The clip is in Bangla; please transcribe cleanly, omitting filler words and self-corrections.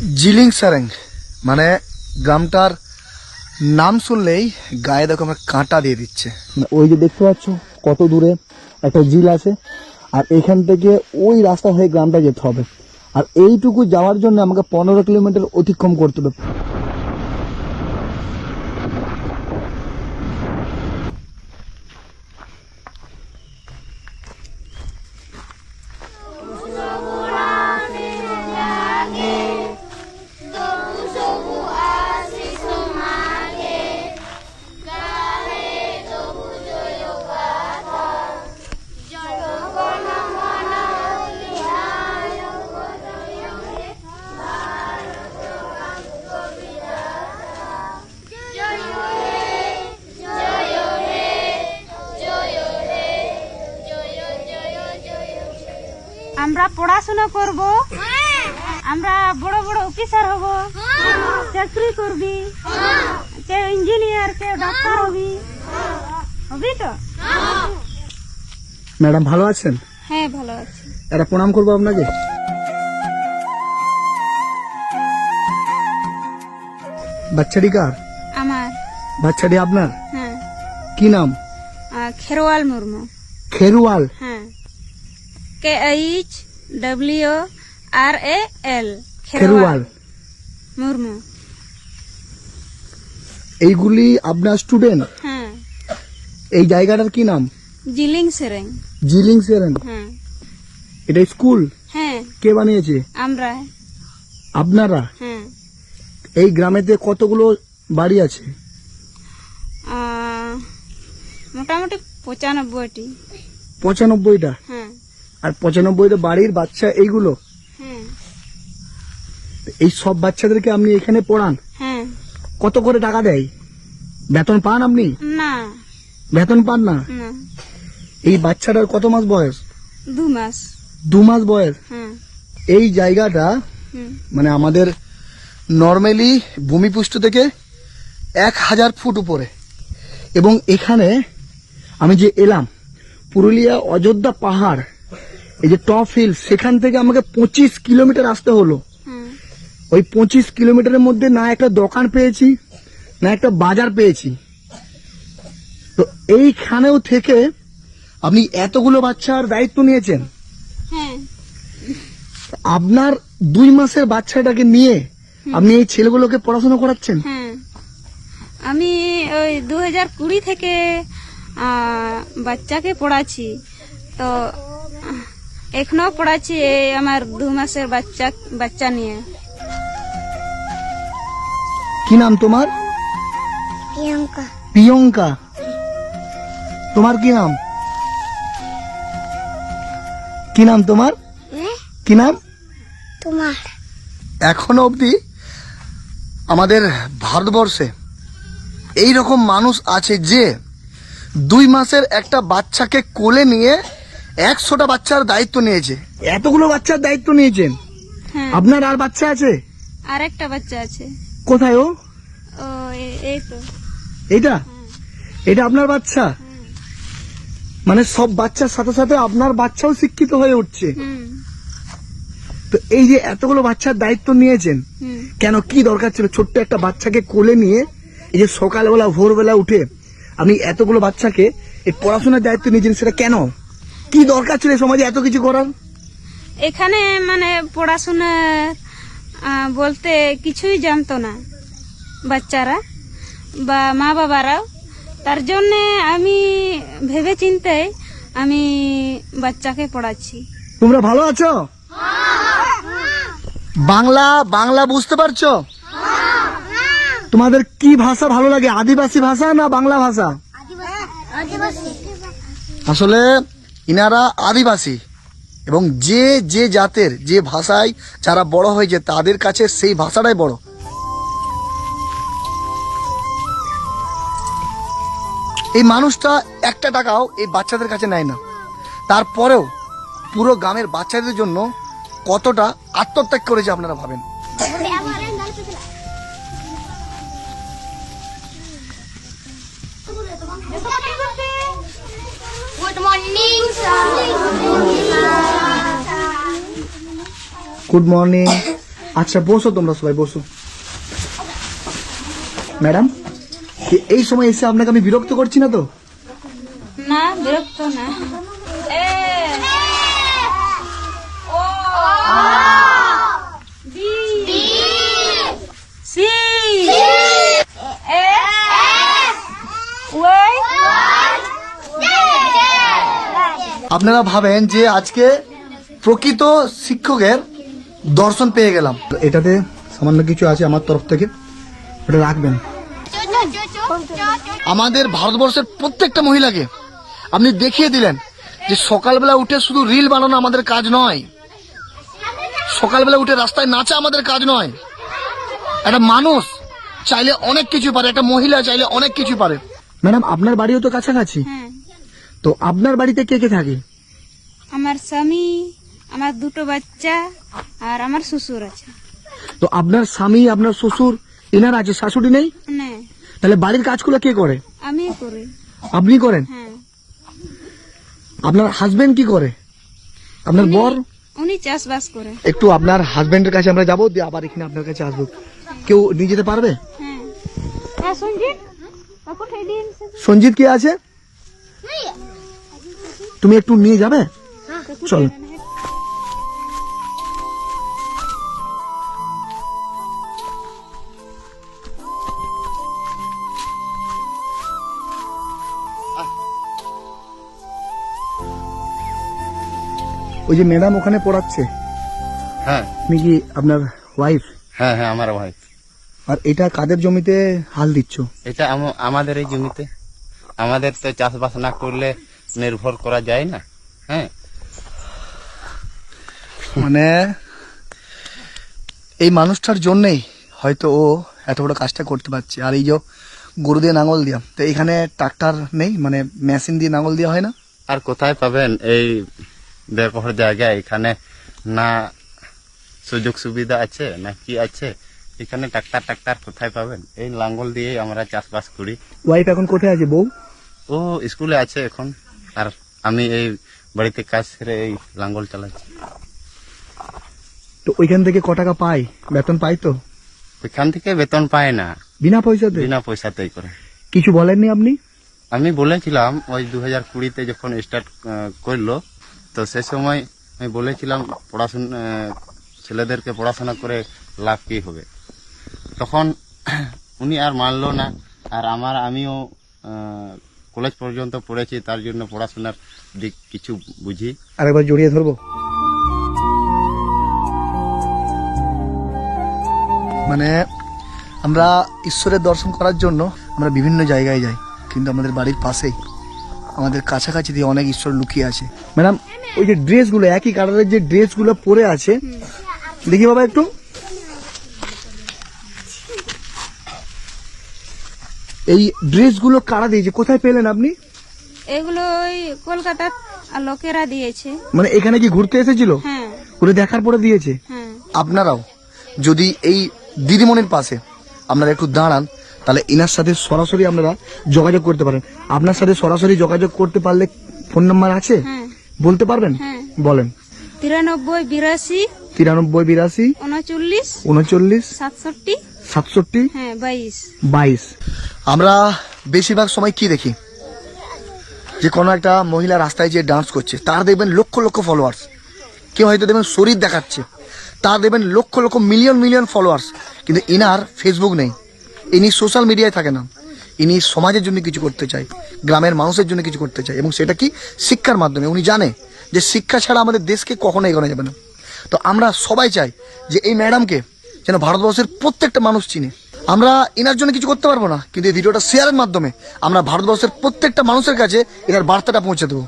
জিলিং সারেং মানে গ্রামটার নাম শুনলেই গায়ে দেখো আমার কাঁটা দিয়ে দিচ্ছে। ওই যে দেখতে পাচ্ছ কত দূরে একটা ঝিল আছে, আর এখান থেকে ওই রাস্তা হয়ে গ্রামটা যেতে হবে, আর এইটুকু যাওয়ার জন্য আমাকে 15 কিলোমিটার অতিক্রম করতে হবে। আমরা পড়াশোনা করব, আমরা বড় বড় অফিসার হব, চাকরি করবি, কেউ ইঞ্জিনিয়ার, কেউ ডাক্তার হবি, হবি তো? ম্যাডাম ভালো আছেন? হ্যাঁ ভালো আছি। একটা প্রণাম করবো আপনাকে। বাচ্চাটি কার? আমার। বাচ্চাটি আপনার? হ্যাঁ। কি নাম? খেরওয়াল মুর্মু। খেরওয়াল? হ্যাঁ, KHWRAL খেরওয়াল মুর্মু। এইগুলি আপনার স্টুডেন্ট? হ্যাঁ। এই জায়গাটার কি নাম? জিলিং সেরেং। জিলিং সেরেন? হ্যাঁ। এটা স্কুল? হ্যাঁ। কে বানিয়েছে? আমরা। আপনারা? হ্যাঁ। এই গ্রামেতে কতগুলো বাড়ি আছে? মোটামুটি 95টি। 95টা? হ্যাঁ। আর 95টা বাড়ির বাচ্চা এইগুলো? হ্যাঁ। এই সব বাচ্চাদেরকে আপনি এখানে পড়ান? হ্যাঁ। কত করে টাকা দেয়? বেতন পান আপনি? না। বেতন পান না? না। এই বাচ্চাটার কত মাস বয়স? 2 মাস। 2 মাস বয়স? হ্যাঁ। এই জায়গাটা হুম। মানে আমাদের নর্মালি ভূমিপৃষ্ঠ থেকে 1000 ফুট উপরে, এবং এখানে আমি যে এলাম পুরুলিয়া অযোধ্যা পাহাড়, এই যে টপ হিল, সেখান থেকে আমাকে 25 কিলোমিটার আসতে হলো। হুম। ওই 25 কিলোমিটারের মধ্যে না একটা দোকান পেয়েছি, না একটা বাজার পেয়েছি। তো এইখানেও থেকে আপনি এতগুলো বাচ্চার দায়িত্ব নিয়েছেন। হ্যাঁ। আপনার 2 মাসের বাচ্চাটাকে নিয়ে আপনি এই ছেলেগুলোকে পড়াশোনা করাচ্ছেন? হ্যাঁ, আমি ওই 2020 থেকে বাচ্চাকে পড়াচ্ছি, তো এখনো পড়াচ্ছি এই আমার 2 মাসের বাচ্চা নিয়ে। কি নাম তোমার? প্রিয়ঙ্কা। প্রিয়ঙ্কা? তোমার কি নাম? কি নাম তোমার? কি নাম তোমার? এখনো অবধি আমাদের ভারতবর্ষে এই রকম মানুষ আছে যে 2 মাসের একটা বাচ্চাকে কোলে নিয়ে 100টা বাচ্চার দায়িত্ব নিয়েছে। এতগুলো বাচ্চার দায়িত্ব নিয়েছেন? হ্যাঁ। আপনার আর বাচ্চা আছে? আর একটা বাচ্চা আছে। কোথায় ও? ও এই তো। এইটা? এটা আপনার বাচ্চা? মানে সব বাচ্চার সাথে সাথে আপনার বাচ্চাও শিক্ষিত হয়ে উঠছে। হুম। তো এই যে এতগুলো বাচ্চার দায়িত্ব নিয়েছেন, হুম। কেন, কি দরকার ছিল ছোট্ট একটা বাচ্চাকে কোলে নিয়ে এই যে সকালবেলা ভোরবেলা উঠে আপনি এতগুলো বাচ্চাকে এই পড়াশোনার দায়িত্ব নিয়েছেন, সেটা কেন, কি দরকার ছিল সমাজে এত কিছু করার? এখানে মানে পড়াশোনা বলতে কিছুই জানতো না বাচ্চারা বা মা বাবারাও, তার জন্য আমি ভেবে চিন্তে আমি বাচ্চাকে পড়াচ্ছি। তোমরা ভালো আছো? বাংলা বাংলা বুঝতে পারছো? তোমাদের কি ভাষা ভালো লাগে, আদিবাসী ভাষা না বাংলা ভাষা? আসলে ইনারা আদিবাসী, এবং যে যে জাতের যে ভাষায় যারা বড় হয়েছে তাদের কাছে সেই ভাষাটাই বড়। এই মানুষটা একটা টাকাও এই বাচ্চাদের কাছে নেয় না, তারপরেও পুরো গ্রামের বাচ্চাদের জন্য কতটা আত্মত্যাগ করেছে আপনারা ভাবেন। Good morning, sir. Good morning. আচ্ছা বসো, তোমরা সবাই বসো। ম্যাডাম, এই সময় এসে আপনাকে আমি বিরক্ত করছি না তো? না, বিরক্ত না। এ ও বি সি এ ওয়াই। আপনারা ভাবেন যে আজকে প্রকৃত শিক্ষকের দর্শন পেয়ে গেলাম। এটাতে সামান্য কিছু আছে আমার তরফ থেকে, এটা রাখবেন। আমাদের ভারতবর্ষের প্রত্যেকটা মহিলাকে আপনি দেখিয়ে দিলেন যে সকালবেলা উঠে শুধু রিল বানানো আমাদের কাজ নয়, সকালবেলা উঠে রাস্তায় নাচা আমাদের কাজ নয়। একটা মানুষ চাইলে অনেক কিছু পারে, একটা মহিলা চাইলে অনেক কিছু পারে। ম্যাডাম, আপনার বাড়িও তো কাছাকাছি, হ্যাঁ, তো আপনার বাড়িতে কে কে থাকে? আমার স্বামী, আমার দুটো বাচ্চা আর আমার শ্বশুর আছে। তো আপনার স্বামী, আপনার শ্বশুর, এনার আছে, শাশুড়ি নেই? না, তাহলে বাড়ির কাজগুলো কে করে? আমি করি। আপনি করেন? হ্যাঁ, আপনার হাজবেন্ড কি করে? আপনার বর? উনি চাষবাস করে। একটু আপনার হাজবেন্ডের কাছে আমরা যাবো, দিয়ে আবার এখানে আপনার কাছে আসবো। কেউ নিয়ে যেতে পারবে? হ্যাঁ, হ্যাঁ, সঞ্জিত কাকু ঠাই দিন। সঞ্জিত কে আছে? তুমি একটু নিয়ে যাবে? চল। ওই যে ম্যাডাম ওখানে পড়াচ্ছে, হ্যাঁ আপনি কি আপনার ওয়াইফ? হ্যাঁ হ্যাঁ আমার ভাই। আর এটা কাদের জমিতে হাল দিচ্ছ? এটা আমাদের এই জমিতে। আমাদের তো চাষবাস না করলে নির্ভর করা যায় না। হ্যাঁ, মানে এই মানুষটার জন্যই হয়তো ও এত বড় কাজটা করতে পারছে। আর এই যে গরু দিয়ে নাঙল দিয়া, তো এখানে ট্রাক্টর নেই, মানে মেশিন দিয়ে নাঙল দেওয়া হয় না? আর কোথায় পাবেন এই ব্যবহার জায়গায়? এখানে না সুযোগ সুবিধা আছে না কি আছে? এখানে ট্রাক্তার কোথায় পাবেন? এই লাঙ্গল দিয়ে আমরা চাষবাস করি। ওয়াইফ এখন কোথায় আছে? বউ? ও স্কুলে আছে এখন, আর আমি এই বাড়িতে কাজ সেরে এই লাঙ্গল চালাচ্ছি। তো ওইখান থেকে ক টাকা পাই? বেতন পাই তো? ওইখান থেকে বেতন পায় না, বিনা পয়সাতে? বিনা পয়সাতেই করে। কিছু বলেননি আপনি? আমি বলেছিলাম ওই 2020-তে যখন স্টার্ট করলো, তো সে সময় আমি বলেছিলাম পড়াশোনা ছেলেদেরকে পড়াশোনা করে লাভ কি হবে। তখন উনি আর মানলো না। আর আমিও কলেজ পর্যন্ত পড়েছি, তার জন্য পড়াশোনার দিক কিছু বুঝি। আরেকবার জড়িয়ে ধরবো। মানে আমরা ঈশ্বরের দর্শন করার জন্য আমরা বিভিন্ন জায়গায় যাই, কিন্তু আমাদের বাড়ির পাশেই, আমাদের কাছাকাছি দিয়ে অনেক ঈশ্বর লুকিয়ে আছে। ম্যাডাম, ওই যে ড্রেসগুলো, একই কালারের যে ড্রেসগুলো পরে আছে, দেখি বাবা একটু। এই ড্রেসগুলো কারা দিয়েছে? কোথায় পেলেন আপনি? এগুলো ওই কলকাতার লোকেরা দিয়েছে। মানে এখানে কি ঘুরতে এসেছিল? হ্যাঁ, ঘুরে দেখার পরে দিয়েছে? হ্যাঁ। আপনারাও যদি এই দিদিমণির পাশে আপনারা একটু দাঁড়ান, তাহলে ইনার সাথে সরাসরি আপনারা যোগাযোগ করতে পারেন। আপনার সাথে সরাসরি যোগাযোগ করতে পারলে ফোন নাম্বার আছে, হ্যাঁ, বলতে পারবেন? হ্যাঁ। বলেন। 93 82 93 82 39 39 67 67 হ্যাঁ 22। 22। আমরা বেশিরভাগ সময় কি দেখি, যে কোনো একটা মহিলা রাস্তায় যে ডান্স করছে, তার দেখবেন লক্ষ লক্ষ ফলোয়ার্স। কেউ হয়তো দেখবেন শরীর দেখাচ্ছে, তার দেখবেন লক্ষ লক্ষ মিলিয়ন ফলোয়ার্স। কিন্তু ইনার ফেসবুক নেই, ইনি সোশ্যাল মিডিয়ায় থাকে না। ইনি সমাজের জন্য কিছু করতে চায়, গ্রামের মানুষের জন্য কিছু করতে চায়, এবং সেটা কি শিক্ষার মাধ্যমে। উনি জানে যে শিক্ষা ছাড়া আমাদের দেশকে কখনো এগোনো যাবে না। তো আমরা সবাই চাই যে এই ম্যাডামকে যেন ভারতবর্ষের প্রত্যেকটা মানুষ চিনে। আমরা এনার জন্য কিছু করতে পারবো না, কিন্তু এই ভিডিওটা শেয়ারের মাধ্যমে আমরা ভারতবর্ষের প্রত্যেকটা মানুষের কাছে এনার বার্তাটা পৌঁছে দেবো।